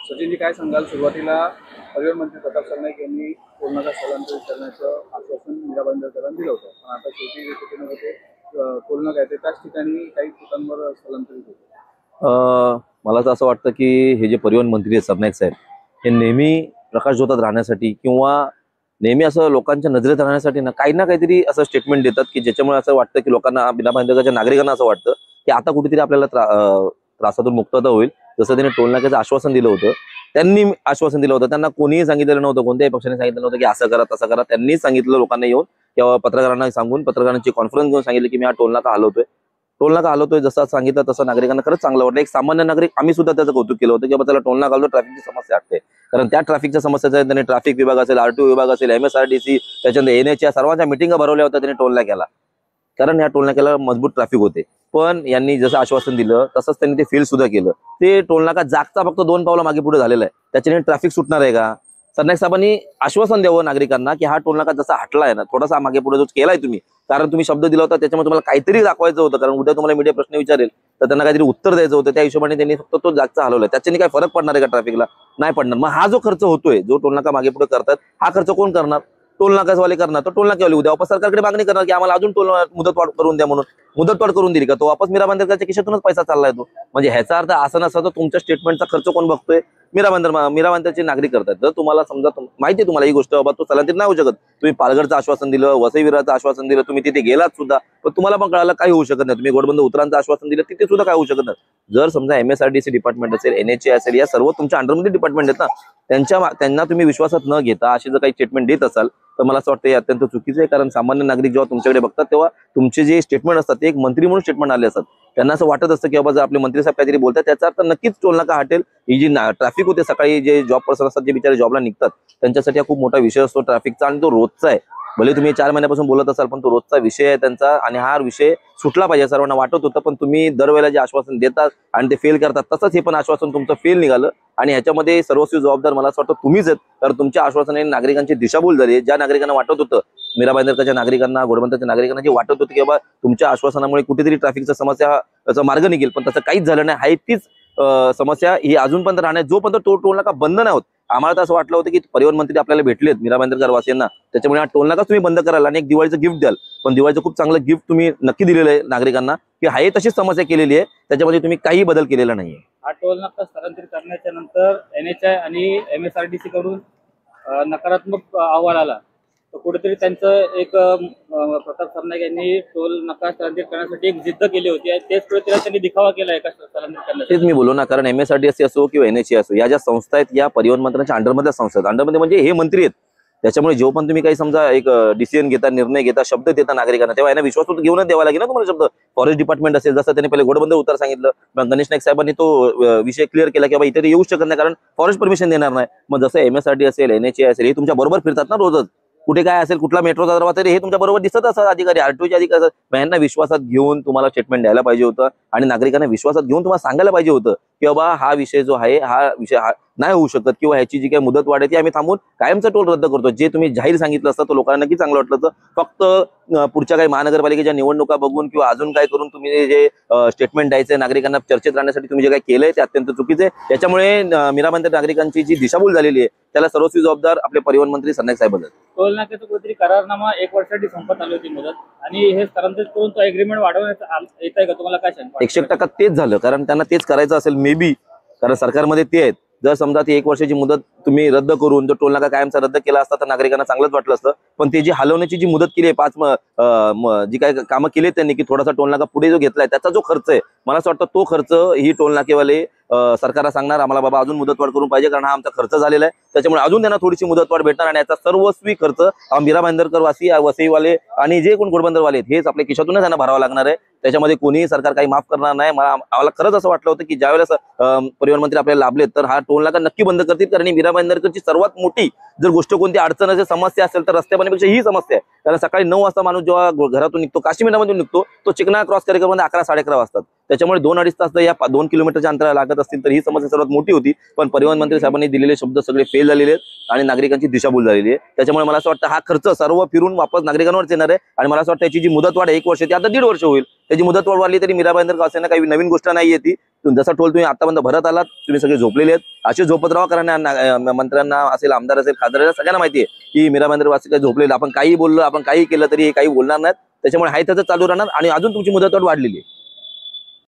सचिनजी काय सांगाल, सुरुवातीला परिवहन मंत्री प्रताप सरनाईक यांनी टोलनाका स्थलांतरित करण्याचं आश्वासन मीरा भाईंदरकरांना दिलं होतं, पण आता शेवटी जे सूचना होते टोलनाका आहे ते त्याच ठिकाणी काही ठिकाणांवर स्थलांतरित होते. मला तर असं वाटतं की हे जे परिवहन मंत्री आहेत सरनाईक साहेब, हे नेहमी प्रकाशझोतात राहण्यासाठी किंवा नेहमी असं लोकांच्या नजरेत राहण्यासाठी ना काहीतरी असं स्टेटमेंट देतात की ज्याच्यामुळे असं वाटतं की लोकांना, मीरा भाईंदरच्या नागरिकांना असं वाटतं की आता कुठेतरी आपल्याला त्रासातून मुक्तता होईल. जसं त्यांनी टोलनाक्याचं आश्वासन दिलं होतं, त्यांनी आश्वासन दिलं होतं, त्यांना कोणीही सांगितलेलं नव्हतं, कोणत्याही पक्षाने सांगितलं नव्हतं की असं करा तसं करा. त्यांनी सांगितलं लोकांना येऊन किंवा पत्रकारांना सांगून, पत्रकारांची कॉन्फरन्स घेऊन सांगितलं की मी हा टोलनाका हलवतोय. जसं सांगितलं तसं नागरिकांना खरंच चांगलं वाटलं. एक सामान्य नागरिक, आम्ही सुद्धा त्याचं कौतुक केलं होतं की बाबा त्याला टोलनाका हलवतो, ट्रॅफिकची समस्या वाटते. कारण त्या ट्रॅफिकच्या समस्याचा त्यांनी ट्रॅफिक विभाग असेल, आरटीओ विभाग असेल, MSRTC, त्याच्यानंतर NH सर्वांच्या मिटिंगा भरवल्या होत्या त्यांनी टोलनाक्याला, कारण या टोलनाक्याला मजबूत ट्रॅफिक होते. पण यांनी जसं आश्वासन दिलं तसंच त्यांनी ते फील सुद्धा केलं. ते टोलनाका जागचा फक्त 2 पावलं मागे पुढे झालेला आहे. त्याच्याने ट्रॅफिक सुटणार आहे का? सरनाईक साहेबांनी आश्वासन द्यावं नागरिकांना की हा टोलनाका जसा हटलाय ना, थोडासा मागे पुढे जो केलाय तुम्ही, कारण तुम्ही शब्द दिला होता त्याच्यामुळे तुम्हाला काहीतरी दाखवायचं होतं, कारण उद्या तुम्हाला मीडिया प्रश्न विचारेल तर त्यांना काहीतरी उत्तर द्यायचं होतं. त्या हिशोबाने त्यांनी फक्त तो जागचा हलवलाय. त्याच्याने काय फरक पडणार आहे का ट्रॅफिकला? नाही पडणार. मग हा जो खर्च होतोय, जो टोलनाका मागे पुढे करतात, हा खर्च कोण करणार? टोलनाकावाले करणार. तर टोलनाक्यावाले उद्या वापस सरकारकडे मागणी करणार की आम्हाला अजून टोल मुदतवाढ करून द्या म्हणून. मुदतवाढ करून दिली का तो वापस मीरा भाईंदरच्या खिशातूनच पैसा चाललाय तो. म्हणजे ह्याचा अर्थ असं नसतं तर तुमच्या स्टेटमेंटचा खर्च कोण बघतोय? मीरा भाईंदरचे नागरिक करतात. जर तुम्हाला समजा माहिती आहे तुम्हाला ही गोष्ट, बाबा तो स्थलांतरित नाही होऊ शकत, तुम्ही पालघरचं आश्वासन दिलं, वसई विरारचं आश्वासन दिलं, तुम्ही तिथे गेलात सुद्धा, पण तुम्हाला पण कळालं काही होऊ शकत नाही. तुम्ही घोडबंदर उतरांचं आश्वासन दिलं, तिथे सुद्धा काय होऊ शकत नाही. जर समजा MSRTC डिपार्टमेंट असेल, NHA असेल, या सर्व तुमच्या अंडरमध्ये डिपार्टमेंट आहेत ना, त्यांना तुम्ही विश्वासात न घेता असे जर काही स्टेटमेंट देत असाल तर मला असं वाटतं हे अत्यंत चुकीचं आहे. कारण सामान्य नागरिक जेव्हा तुमच्याकडे बघतात तेव्हा तुमचे जे स्टेटमेंट असतात ते एक मंत्री म्हणून स्टेटमेंट आले असतात. त्यांना असं वाटत असतं की बाबा जर आपले मंत्री साहेब काहीतरी बोलतात त्याचा अर्थ नक्कीच टोलनाका हटेल. ही जी ट्रॅफिक होते सकाळी, जे जॉब पर्सन असतात, जे बिचारे जॉबला निघतात, त्यांच्यासाठी हा खूप मोठा विषय असतो ट्रॅफिकचा, आणि तो रोजचा आहे. भले तुम्ही 4 महिन्यापासून बोलत असाल पण तो रोजचा विषय आहे त्यांचा, आणि हा विषय सुटला पाहिजे सर्वांना वाटत होतं. पण तुम्ही दरवेळेला जे आश्वासन देतात आणि ते फेल करतात, तसंच हे पण आश्वासन तुमचं फेल निघालं. आणि ह्याच्यामध्ये सर्वस्वी जबाबदार मला असं वाटतं तुम्हीच आहेत. तर तुमच्या आश्वासनाने नागरिकांची दिशाभूल झाली. ज्या नागरिकांना वाटत होतं, मीरा भाईंदरच्या नागरिकांना, घोडबंदरच्या नागरिकांना जे वाटत होतं की बाबा तुमच्या आश्वासनामुळे कुठेतरी ट्रॅफिकचा समस्या मार्ग निघेल, पण तसं काहीच झालं नाही. आहे तीच समस्या ही अजून पण राहणार. जोपर्यंत तो टोलनाका बंद नाही होत, आम्हाला तर असं वाटलं होतं की परिवहन मंत्री आपल्याला भेटलेत मीरा भाईंदरकर वासियांना, त्याच्यामुळे हा टोलनाकाच तुम्ही बंद कराल आणि एक दिवाळीचं गिफ्ट द्याल. पण दिवाळीचं खूप चांगलं गिफ्ट तुम्ही नक्की दिलेलं आहे नागरिकांना की आहे तशीच समस्या केलेली आहे, त्याच्यामध्ये तुम्ही काही बदल केलेला नाहीये. हा टोलनाका स्थलांतरित करण्याच्या नंतर NHI आणि MSRTC कडून नकारात्मक अहवाल आला, तर कुठेतरी त्यांचं एक प्रताप सरनाईक यांनी टोल नका स्थलांतरित करण्यासाठी एक जिद्द केली होती, तेच प्रत्येला त्यांनी दिखावा केला का स्थलांतरित करण्यासाठी? तेच मी बोललो ना, कारण MSRTC असो किंवा NHA असो, या ज्या संस्था आहेत या परिवहन मंत्र्यांच्या अंडरमधल्या संस्था आहेत. अंडरमध्ये म्हणजे हे मंत्री आहेत. त्याच्यामुळे जेव्हा पण तुम्ही काही समजा एक डिसिजन घेता, निर्णय घेता, शब्द देता नागरिकांना, तेव्हा यांना विश्वास घेऊनच द्यावा लागेल ना तुम्हाला शब्द. फॉरेस्ट डिपार्टमेंट असेल, जसं त्यांनी पहिले घोडबंदर उतार सांगितलं, मग गणेश नाईक साहेबांनी तो विषय क्लिअर केला की बाबा इथे येऊ शकत नाही कारण फॉरेस्ट परमिशन देणार नाही. मग जसं MSRTC असेल, NHA असेल, हे तुमच्या बरोबर फिरतात ना रोजच. कुठे काय असेल, कुठला मेट्रोचा दरवाजा तरी हे तुमच्या बरोबर दिसत असतात अधिकारी, RTOचे अधिकारी. यांना विश्वासात घेऊन तुम्हाला स्टेटमेंट द्यायला पाहिजे होतं आणि नागरिकांना विश्वासात घेऊन तुम्हाला सांगायला पाहिजे होतं की बाबा हा विषय जो आहे, हा विषय नाही होऊ शकत, किंवा ह्याची जी काही मुदत वाढ आहे ती आम्ही थांबून कायमचा टोल रद्द करतो. जे तुम्ही जाहीर सांगितलं असतं तो लोकांना नक्की चांगलं वाटलं असतं. फक्त पुढच्या काही महानगरपालिकेच्या निवडणुका बघून किंवा अजून काय करून तुम्ही जे स्टेटमेंट द्यायचंय नागरिकांना चर्चेत राहण्यासाठी तुम्ही जे काही केलंय ते अत्यंत चुकीचं आहे. त्याच्यामुळे मीरा भाईंदर नागरिकांची जी दिशाभूल झालेली आहे त्याला सर्वस्वी जबाबदार आपले परिवहन मंत्री सरनाईक साहेब आहेत. टोलनाक्याचा कुठेतरी करारनामा 1 वर्षासाठी संपत आली होती मुदत, आणि हे स्थलांतरित करून तो एग्रीमेंट वाढवण्याचा येत आहे का? तुम्हाला काय सांगतो? 100% तेच झालं, कारण त्यांना तेच करायचं असेल मे बी, कारण सरकारमध्ये ते आहेत. जर समजा ती 1 वर्षाची मुदत तुम्ही रद्द करून जर टोलनाका कायमचा रद्द केला असता तर नागरिकांना चांगलंच वाटलं असतं. पण ते जी हलवण्याची जी मुदत केली आहे, जी काही कामं केली त्यांनी, की थोडासा टोलनाका पुढे जो घेतलाय त्याचा जो खर्च आहे, मला असं वाटतं तो खर्च ही टोलनाकेवाले सरकारला सांगणार आम्हाला बाबा अजून मुदतवाढ करून पाहिजे, कारण हा आमचा खर्च झालेला आहे. त्याच्यामुळे अजून त्यांना थोडीशी मुदतवाढ भेटणार आणि याचा सर्वस्वी खर्च मीरा भाईंदरकर वासी, वसईवाले आणि जे कोण घोडबंदरवाले आहेत हेच आपल्या खिशातूनच त्यांना भरावा लागणार आहे. त्याच्यामध्ये कोणीही सरकार काही माफ करणार नाही. आम्हाला खरंच असं वाटलं होतं की ज्यावेळेस परिवहन मंत्री आपल्याला लाभलेत तर हा टोलनाका नक्की बंद करतील, कारण ही मीरा भाईंदरकरची सर्वात मोठी जर गोष्ट कोणती अडचण असेल, समस्या असेल तर रस्ते बनण्यापेक्षा ही समस्या आहे. कारण सकाळी 9 वाजता माणूस जेव्हा घरातून निघतो, काश्मीरमधून निघतो, तो चिकना क्रॉस कार्यक्रमामध्ये 11 साडे 11 वाजतात. त्याच्यामुळे 2-2.5 तास या 2 किलोमीटरच्या अंतराला लागत असतील तर ही समस्या सर्वात मोठी होती. पण परिवहन मंत्री साहेबांनी दिलेले शब्द सगळे फेल झालेले आहेत आणि नागरिकांची दिशाभूल झालेली आहे. त्याच्यामुळे मला असं वाटतं हा खर्च सर्व फिरून वापस नागरिकांवरच येणार आहे. आणि मला असं वाटतं याची जी मुदतवाढ 1 वर्ष ती आता 1.5 वर्ष होईल. त्याची मुदतवाढ वाढली तरी मीरा भाईंदर वासियांना काही नवीन गोष्ट नाहीये ती. जसा टोल तुम्ही आतापर्यंत भरत आलात, तुम्ही सगळे झोपलेले आहेत, असे झोपत राहा. कारण मंत्र्यांना असेल, आमदार असेल, खासदार असेल, सगळ्यांना माहिती आहे की मीरा भाईंदर वासी काही झोपलेले. आपण काही बोललो, आपण काही केलं तरी काही बोलणार नाहीत. त्याच्यामुळे हाय त्याचं चालू राहणार आणि अजून तुमची मुदतवाढ वाढलेली आहे.